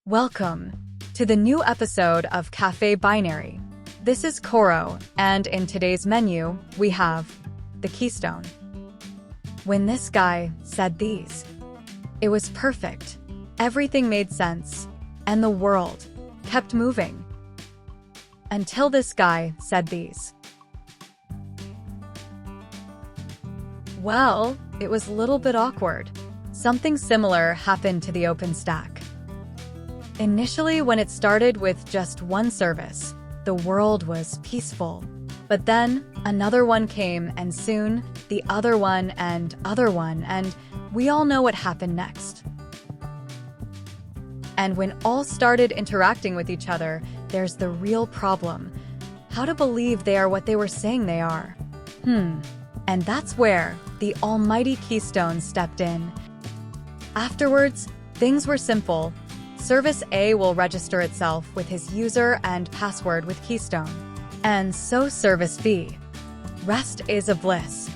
Welcome to the new episode of Cafe Binary. This is Koro, and in today's menu, we have the Keystone. When this guy said these, it was perfect. Everything made sense, and the world kept moving. Until this guy said these. Well, it was a little bit awkward. Something similar happened to the OpenStack. Initially, when it started with just one service, the world was peaceful. But then, another one came, and soon, the other one, and we all know what happened next. And when all started interacting with each other, there's the real problem. How to believe they are what they were saying they are? And that's where the almighty Keystone stepped in. Afterwards, things were simple. Service A will register itself with his user and password with Keystone. And so Service B. Rest is a bliss.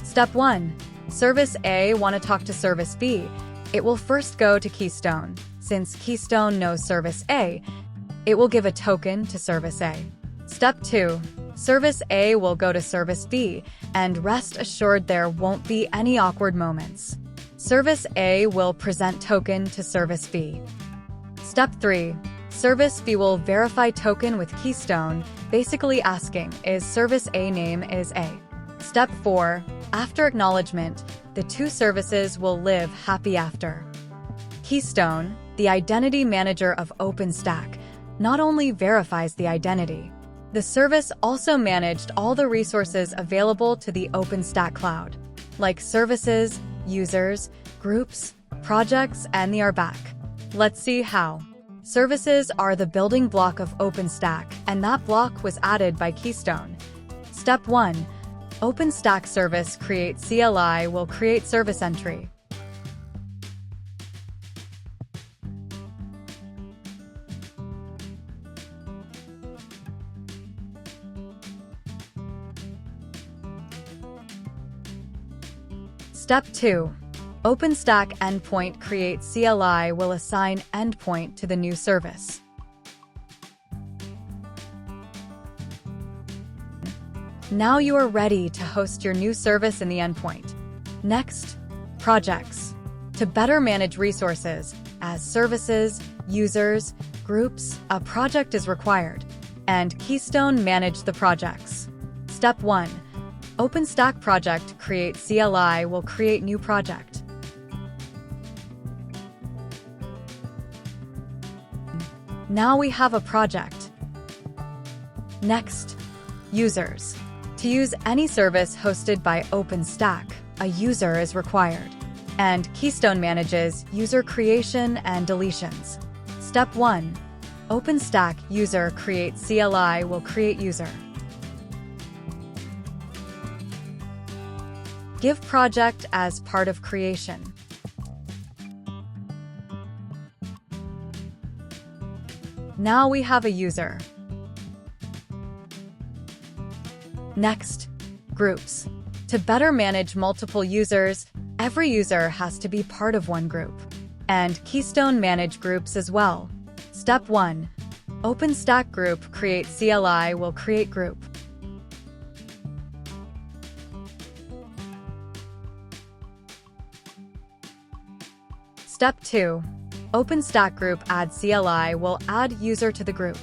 Step 1. Service A want to talk to Service B. It will first go to Keystone. Since Keystone knows Service A, it will give a token to Service A. Step 2. Service A will go to Service B, and rest assured there won't be any awkward moments. Service A will present token to Service B. Step 3. Service B will verify token with Keystone, basically asking, is Service A name is A. Step 4. After acknowledgement, the two services will live happy after. Keystone, the identity manager of OpenStack, not only verifies the identity, the service also managed all the resources available to the OpenStack cloud, like services, users, groups, projects, and the RBAC. Let's see how. Services are the building block of OpenStack, and that block was added by Keystone. Step 1. OpenStack service create CLI will create service entry. Step 2. OpenStack endpoint create CLI will assign endpoint to the new service. Now you are ready to host your new service in the endpoint. Next, projects. To better manage resources, as services, users, groups, a project is required, and Keystone manage the projects. Step 1. OpenStack project create CLI will create new project. Now we have a project. Next, users. To use any service hosted by OpenStack, a user is required, and Keystone manages user creation and deletions. Step 1. OpenStack user create CLI will create user. Give project as part of creation. Now we have a user. Next, groups. To better manage multiple users, every user has to be part of one group. And Keystone manage groups as well. Step 1. OpenStack group create CLI will create group. Step 2. OpenStack group add CLI will add user to the group.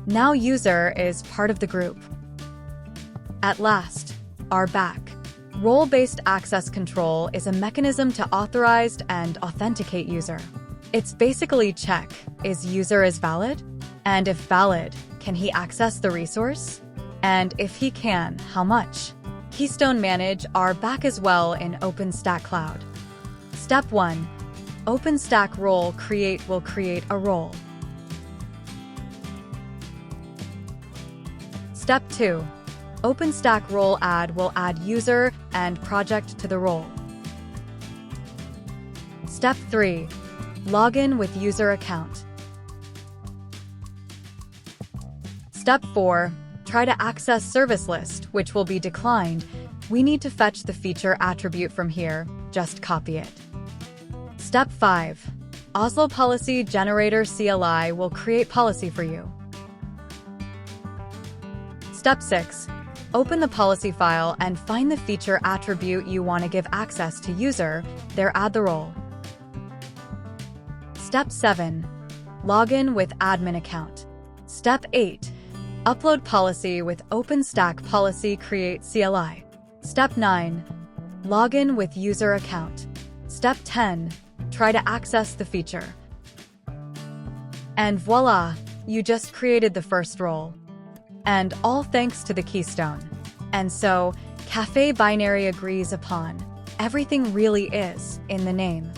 Now user is part of the group. At last, RBAC. Role-based access control is a mechanism to authorize and authenticate user. It's basically check, is user is valid? And if valid, can he access the resource? And if he can, how much? Keystone manage RBAC as well in OpenStack Cloud. Step 1. OpenStack role create will create a role. Step 2. OpenStack role add will add user and project to the role. Step 3. Login with user account. Step 4. Try to access service list, which will be declined, We need to fetch the feature attribute from here. Just copy it. Step 5. Oslo Policy Generator CLI will create policy for you. Step 6. Open the policy file and find the feature attribute you want to give access to user, there add the role. Step 7. Login with admin account. Step 8. Upload policy with OpenStack policy create CLI. Step 9. Login with user account. Step 10. Try to access the feature. And voila, you just created the first role. And all thanks to the Keystone. And so, Cafe Binary agrees upon everything really is in the name.